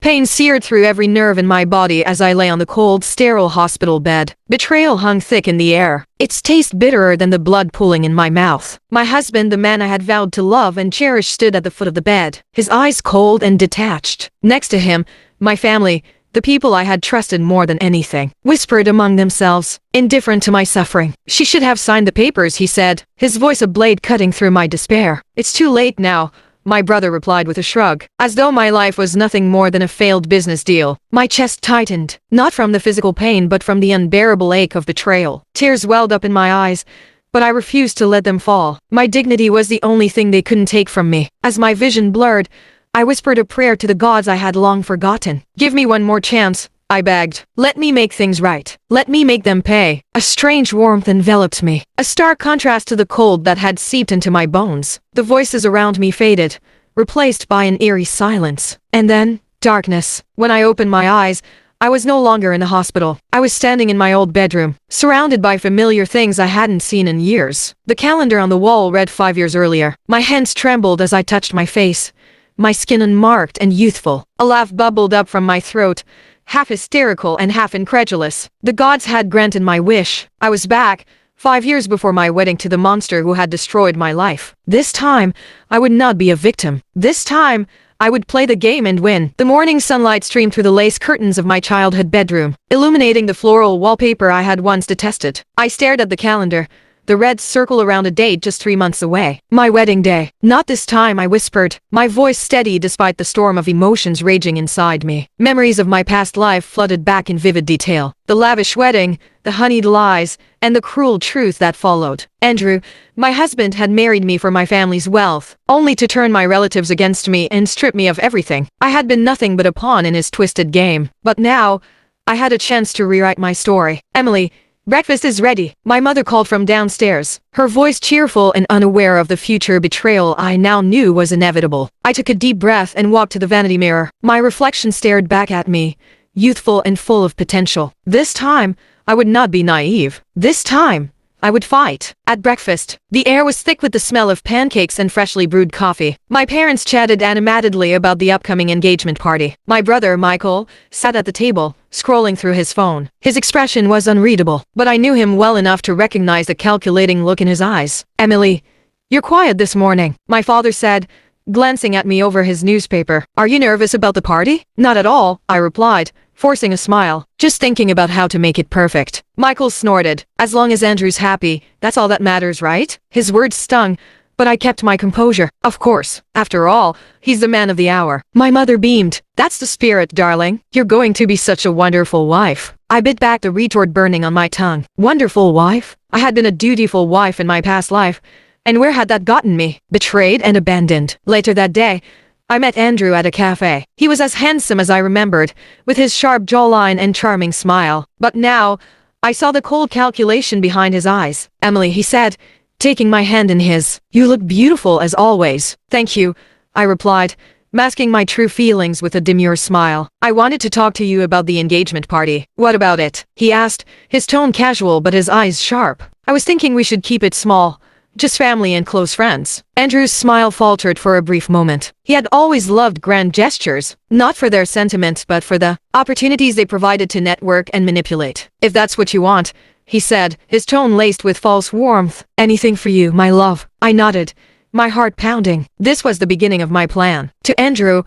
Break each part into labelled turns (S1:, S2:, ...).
S1: Pain seared through every nerve in my body as I lay on the cold, sterile hospital bed. Betrayal hung thick in the air, its taste bitterer than the blood pooling in my mouth. My husband, the man I had vowed to love and cherish, stood at the foot of the bed, his eyes cold and detached. Next to him, my family, the people I had trusted more than anything, whispered among themselves, indifferent to my suffering. "She should have signed the papers," he said, his voice a blade cutting through my despair. "It's too late now," my brother replied with a shrug, as though my life was nothing more than a failed business deal. My chest tightened, not from the physical pain but from the unbearable ache of betrayal. Tears welled up in my eyes, but I refused to let them fall. My dignity was the only thing they couldn't take from me. As my vision blurred, I whispered a prayer to the gods I had long forgotten. "Give me one more chance," I begged. "Let me make things right. Let me make them pay." A strange warmth enveloped me, a stark contrast to the cold that had seeped into my bones. The voices around me faded, replaced by an eerie silence. And then, darkness. When I opened my eyes, I was no longer in the hospital. I was standing in my old bedroom, surrounded by familiar things I hadn't seen in years. The calendar on the wall read 5 years earlier. My hands trembled as I touched my face, my skin unmarked and youthful. A laugh bubbled up from my throat, half hysterical and half incredulous. The gods had granted my wish. I was back, 5 years before my wedding to the monster who had destroyed my life. This time, I would not be a victim. This time, I would play the game and win. The morning sunlight streamed through the lace curtains of my childhood bedroom, illuminating the floral wallpaper I had once detested. I stared at the calendar, the red circle around a date just 3 months away. My wedding day. "Not this time," I whispered, my voice steady despite the storm of emotions raging inside me. Memories of my past life flooded back in vivid detail. The lavish wedding, the honeyed lies, and the cruel truth that followed. Andrew, my husband, had married me for my family's wealth, only to turn my relatives against me and strip me of everything. I had been nothing but a pawn in his twisted game. But now, I had a chance to rewrite my story. "Emily, breakfast is ready," my mother called from downstairs, her voice cheerful and unaware of the future betrayal I now knew was inevitable. I took a deep breath and walked to the vanity mirror. My reflection stared back at me, youthful and full of potential. This time, I would not be naive. This time, I would fight. At breakfast, the air was thick with the smell of pancakes and freshly brewed coffee. My parents chatted animatedly about the upcoming engagement party. My brother, Michael, sat at the table, scrolling through his phone. His expression was unreadable, but I knew him well enough to recognize the calculating look in his eyes. "Emily, you're quiet this morning," my father said, glancing at me over his newspaper. "Are you nervous about the party?" "Not at all," I replied, forcing a smile. "Just thinking about how to make it perfect." Michael snorted. "As long as Andrew's happy, that's all that matters, right?" His words stung, but I kept my composure. "Of course. After all, he's the man of the hour." My mother beamed. "That's the spirit, darling. You're going to be such a wonderful wife." I bit back, the retort burning on my tongue. Wonderful wife? I had been a dutiful wife in my past life, and where had that gotten me? Betrayed and abandoned. Later that day, I met Andrew at a cafe. He was as handsome as I remembered, with his sharp jawline and charming smile. But now, I saw the cold calculation behind his eyes. "Emily," he said, taking my hand in his, "you look beautiful as always." "Thank you," I replied, masking my true feelings with a demure smile. "I wanted to talk to you about the engagement party." "What about it?" he asked, his tone casual but his eyes sharp. "I was thinking we should keep it small. Just family and close friends." Andrew's smile faltered for a brief moment. He had always loved grand gestures, not for their sentiment but for the opportunities they provided to network and manipulate. "If that's what you want," he said, his tone laced with false warmth. "Anything for you, my love." I nodded, my heart pounding. This was the beginning of my plan. To Andrew,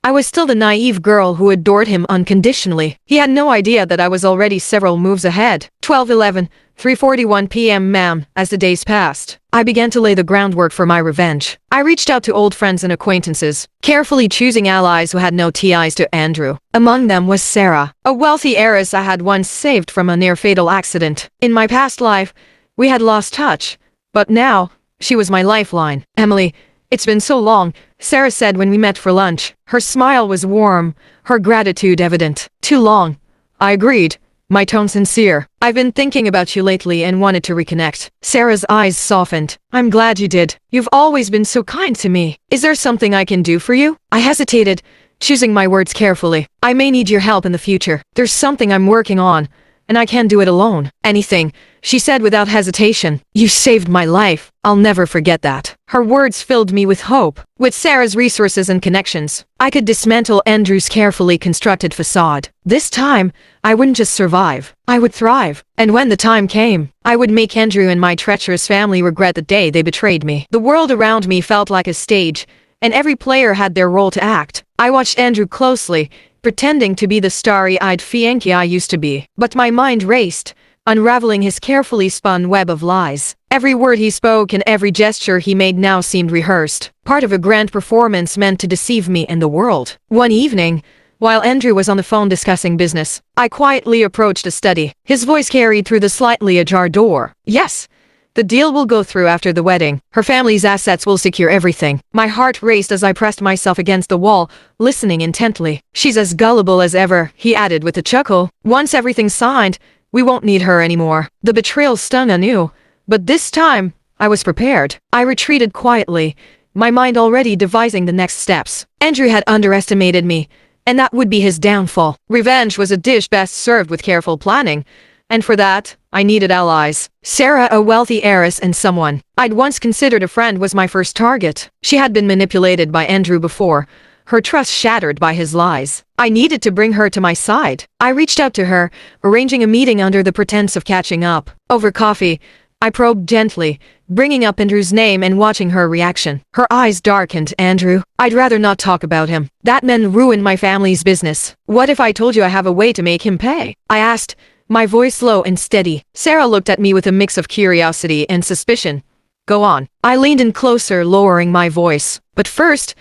S1: I was still the naive girl who adored him unconditionally. He had no idea that I was already several moves ahead. 12:11, 3:41 p.m. ma'am. As the days passed, I began to lay the groundwork for my revenge. I reached out to old friends and acquaintances, carefully choosing allies who had no ties to Andrew. Among them was Sarah, a wealthy heiress I had once saved from a near-fatal accident. In my past life, we had lost touch, but now, she was my lifeline. "Emily, it's been so long," Sarah said when we met for lunch. Her smile was warm, her gratitude evident. "Too long," I agreed, my tone sincere. "I've been thinking about you lately and wanted to reconnect." Sarah's eyes softened. "I'm glad you did. You've always been so kind to me. Is there something I can do for you?" I hesitated, choosing my words carefully. "I may need your help in the future. There's something I'm working on, and I can't do it alone. Anything, she said without hesitation. You saved my life. I'll never forget that. Her words filled me with hope. With Sarah's resources and connections, I could dismantle Andrew's carefully constructed facade. This time, I wouldn't just survive. I would thrive. And when the time came, I would make Andrew and my treacherous family regret the day they betrayed me. The world around me felt like a stage, and every player had their role to act. I watched Andrew closely, pretending to be the starry-eyed Fianchi I used to be. But my mind raced, unraveling his carefully spun web of lies. Every word he spoke and every gesture he made now seemed rehearsed, part of a grand performance meant to deceive me and the world. One evening, while Andrew was on the phone discussing business, I quietly approached the study. His voice carried through the slightly ajar door. Yes, the deal will go through after the wedding. Her family's assets will secure everything. My heart raced as I pressed myself against the wall, listening intently. She's as gullible as ever, he added with a chuckle. Once everything's signed, we won't need her anymore. The betrayal stung anew, but this time, I was prepared. I retreated quietly, my mind already devising the next steps. Andrew had underestimated me, and that would be his downfall. Revenge was a dish best served with careful planning, and for that, I needed allies. Sarah, a wealthy heiress and someone I'd once considered a friend, was my first target. She had been manipulated by Andrew before, her trust shattered by his lies. I needed to bring her to my side. I reached out to her, arranging a meeting under the pretense of catching up. Over coffee, I probed gently, bringing up Andrew's name and watching her reaction. Her eyes darkened. Andrew, I'd rather not talk about him. That man ruined my family's business. What if I told you I have a way to make him pay? I asked, my voice low and steady. Sarah looked at me with a mix of curiosity and suspicion. Go on. I leaned in closer, lowering my voice. But first,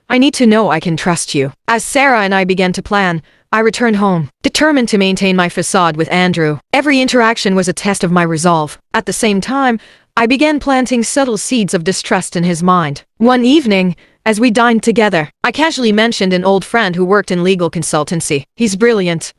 S1: I need to know I can trust you. As Sarah and I began to plan, I returned home, determined to maintain my facade with Andrew. Every interaction was a test of my resolve. At the same time, I began planting subtle seeds of distrust in his mind. One evening, as we dined together, I casually mentioned an old friend who worked in legal consultancy. He's brilliant,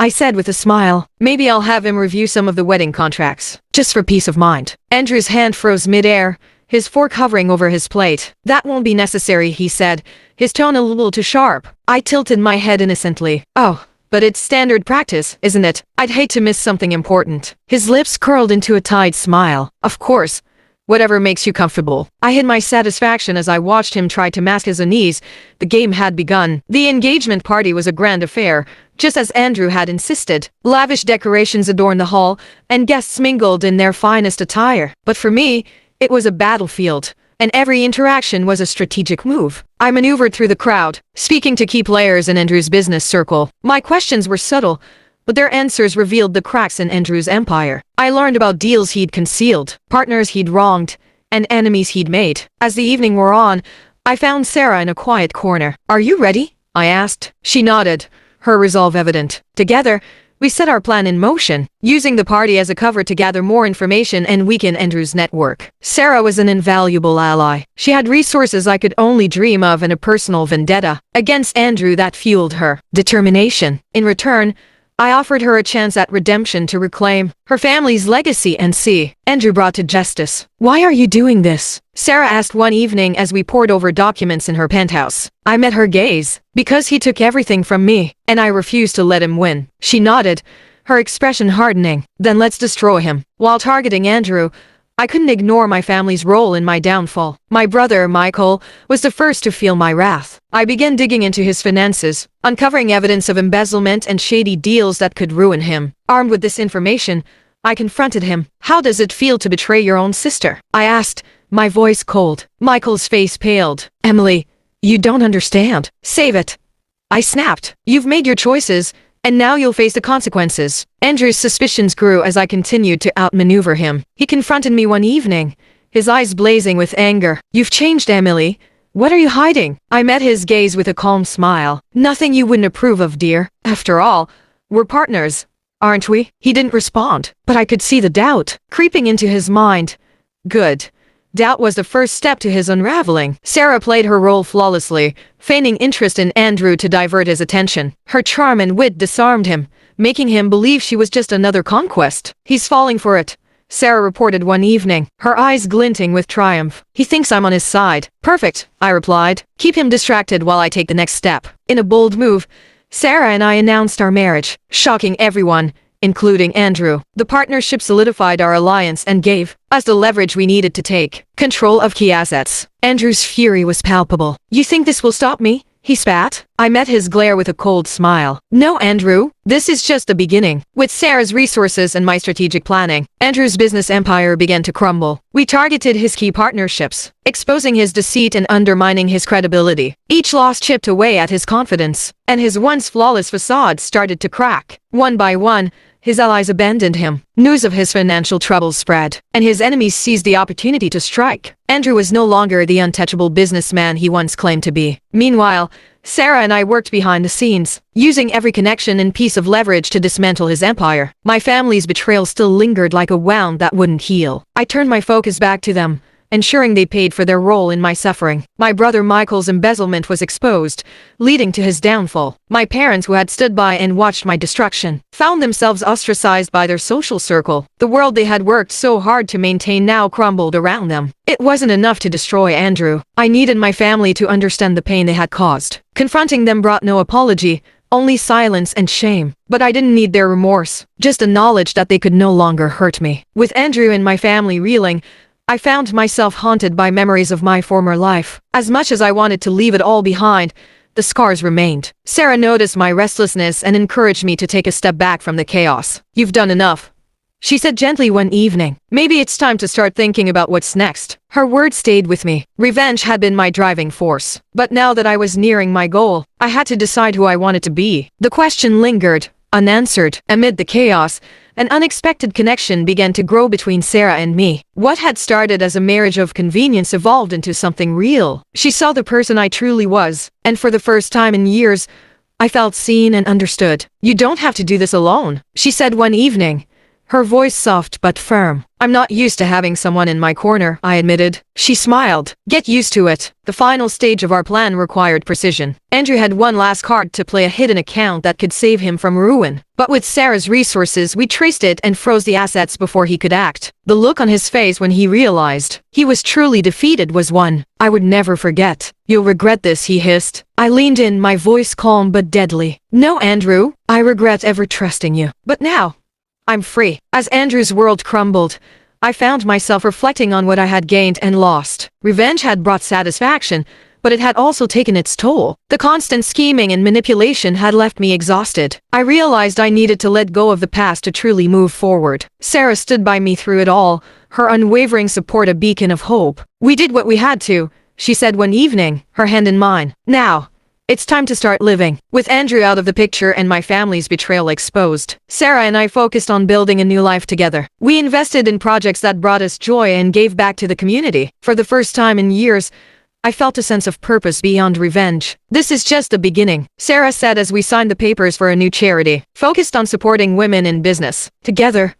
S1: I said with a smile. Maybe I'll have him review some of the wedding contracts, just for peace of mind. Andrew's hand froze mid-air, his fork hovering over his plate. That won't be necessary, he said, his tone a little too sharp. I tilted my head innocently. Oh, but it's standard practice, isn't it? I'd hate to miss something important. His lips curled into a tight smile. Of course. Whatever makes you comfortable. I hid my satisfaction as I watched him try to mask his unease. The game had begun. The engagement party was a grand affair, just as Andrew had insisted. Lavish decorations adorned the hall, and guests mingled in their finest attire. But for me, it was a battlefield, and every interaction was a strategic move. I maneuvered through the crowd, speaking to key players in Andrew's business circle. My questions were subtle, but their answers revealed the cracks in Andrew's empire. I learned about deals he'd concealed, partners he'd wronged, and enemies he'd made. As the evening wore on, I found Sarah in a quiet corner. Are you ready? I asked. She nodded, her resolve evident. Together, we set our plan in motion, using the party as a cover to gather more information and weaken Andrew's network. Sarah was an invaluable ally. She had resources I could only dream of and a personal vendetta against Andrew that fueled her determination. In return, I offered her a chance at redemption to reclaim her family's legacy and see Andrew brought to justice. Why are you doing this? Sarah asked one evening as we pored over documents in her penthouse. I met her gaze. Because he took everything from me, and I refused to let him win. She nodded, her expression hardening. Then let's destroy him. While targeting Andrew, I couldn't ignore my family's role in my downfall. My brother, Michael, was the first to feel my wrath. I began digging into his finances, uncovering evidence of embezzlement and shady deals that could ruin him. Armed with this information, I confronted him. How does it feel to betray your own sister? I asked, my voice cold. Michael's face paled. Emily, you don't understand. Save it. I snapped. You've made your choices, and now you'll face the consequences. Andrew's suspicions grew as I continued to outmaneuver him. He confronted me one evening, his eyes blazing with anger. You've changed, Emily. What are you hiding? I met his gaze with a calm smile. Nothing you wouldn't approve of, dear. After all, we're partners, aren't we? He didn't respond, but I could see the doubt creeping into his mind. Good. Doubt was the first step to his unraveling. Sarah played her role flawlessly, feigning interest in Andrew to divert his attention. Her charm and wit disarmed him, making him believe she was just another conquest. He's falling for it, Sarah reported one evening, her eyes glinting with triumph. He thinks I'm on his side. Perfect, I replied. Keep him distracted while I take the next step. In a bold move, Sarah and I announced our marriage, shocking everyone, including Andrew. The partnership solidified our alliance and gave us the leverage we needed to take control of key assets. Andrew's fury was palpable. "You think this will stop me?" he spat. I met his glare with a cold smile. "No, Andrew, this is just the beginning." With Sarah's resources and my strategic planning, Andrew's business empire began to crumble. We targeted his key partnerships, exposing his deceit and undermining his credibility. Each loss chipped away at his confidence, and his once flawless facade started to crack. One by one, his allies abandoned him. News of his financial troubles spread, and his enemies seized the opportunity to strike. Andrew was no longer the untouchable businessman he once claimed to be. Meanwhile, Sarah and I worked behind the scenes, using every connection and piece of leverage to dismantle his empire. My family's betrayal still lingered like a wound that wouldn't heal. I turned my focus back to them, ensuring they paid for their role in my suffering. My brother Michael's embezzlement was exposed, leading to his downfall. My parents, who had stood by and watched my destruction, found themselves ostracized by their social circle. The world they had worked so hard to maintain now crumbled around them. It wasn't enough to destroy Andrew. I needed my family to understand the pain they had caused. Confronting them brought no apology, only silence and shame. But I didn't need their remorse, just the knowledge that they could no longer hurt me. With Andrew and my family reeling, I found myself haunted by memories of my former life. As much as I wanted to leave it all behind, the scars remained. Sarah noticed my restlessness and encouraged me to take a step back from the chaos. "You've done enough," she said gently one evening. "Maybe it's time to start thinking about what's next." Her words stayed with me. Revenge had been my driving force. But now that I was nearing my goal, I had to decide who I wanted to be. The question lingered, unanswered. Amid the chaos, an unexpected connection began to grow between Sarah and me. What had started as a marriage of convenience evolved into something real. She saw the person I truly was, and for the first time in years, I felt seen and understood. "You don't have to do this alone," she said one evening, her voice soft but firm. "I'm not used to having someone in my corner," I admitted. She smiled. "Get used to it." The final stage of our plan required precision. Andrew had one last card to play, a hidden account that could save him from ruin. But with Sarah's resources, we traced it and froze the assets before he could act. The look on his face when he realized he was truly defeated was one I would never forget. "You'll regret this," he hissed. I leaned in, my voice calm but deadly. "No, Andrew, I regret ever trusting you. But now, I'm free." As Andrew's world crumbled, I found myself reflecting on what I had gained and lost. Revenge had brought satisfaction, but it had also taken its toll. The constant scheming and manipulation had left me exhausted. I realized I needed to let go of the past to truly move forward. Sarah stood by me through it all, her unwavering support a beacon of hope. "We did what we had to," she said one evening, her hand in mine. "Now, it's time to start living." With Andrew out of the picture and my family's betrayal exposed, Sarah and I focused on building a new life together. We invested in projects that brought us joy and gave back to the community. For the first time in years, I felt a sense of purpose beyond revenge. "This is just the beginning," Sarah said as we signed the papers for a new charity, focused on supporting women in business. "Together,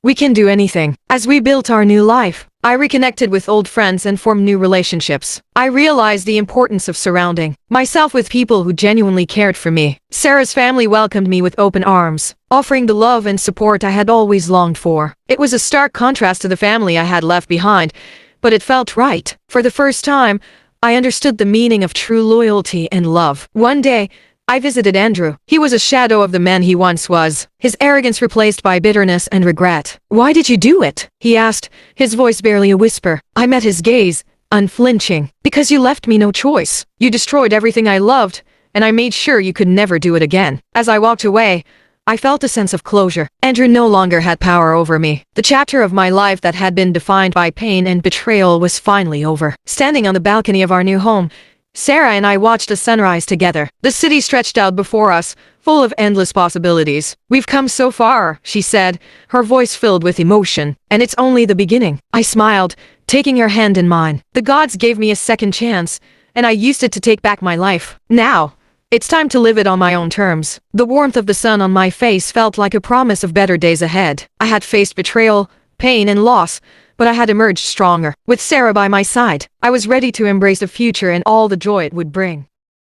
S1: we can do anything." As we built our new life, I reconnected with old friends and formed new relationships. I realized the importance of surrounding myself with people who genuinely cared for me. Sarah's family welcomed me with open arms, offering the love and support I had always longed for. It was a stark contrast to the family I had left behind, but it felt right. For the first time, I understood the meaning of true loyalty and love. One day, I visited Andrew. He was a shadow of the man he once was, his arrogance replaced by bitterness and regret. "Why did you do it?" he asked, his voice barely a whisper. I met his gaze, unflinching. "Because you left me no choice. You destroyed everything I loved, and I made sure you could never do it again." As I walked away, I felt a sense of closure. Andrew no longer had power over me. The chapter of my life that had been defined by pain and betrayal was finally over. Standing on the balcony of our new home, Sarah and I watched the sunrise together. The city stretched out before us, full of endless possibilities. "We've come so far," she said, her voice filled with emotion. "And it's only the beginning." I smiled, taking her hand in mine. "The gods gave me a second chance, and I used it to take back my life. Now, it's time to live it on my own terms." The warmth of the sun on my face felt like a promise of better days ahead. I had faced betrayal, pain, and loss, but I had emerged stronger. With Sarah by my side, I was ready to embrace the future and all the joy it would bring.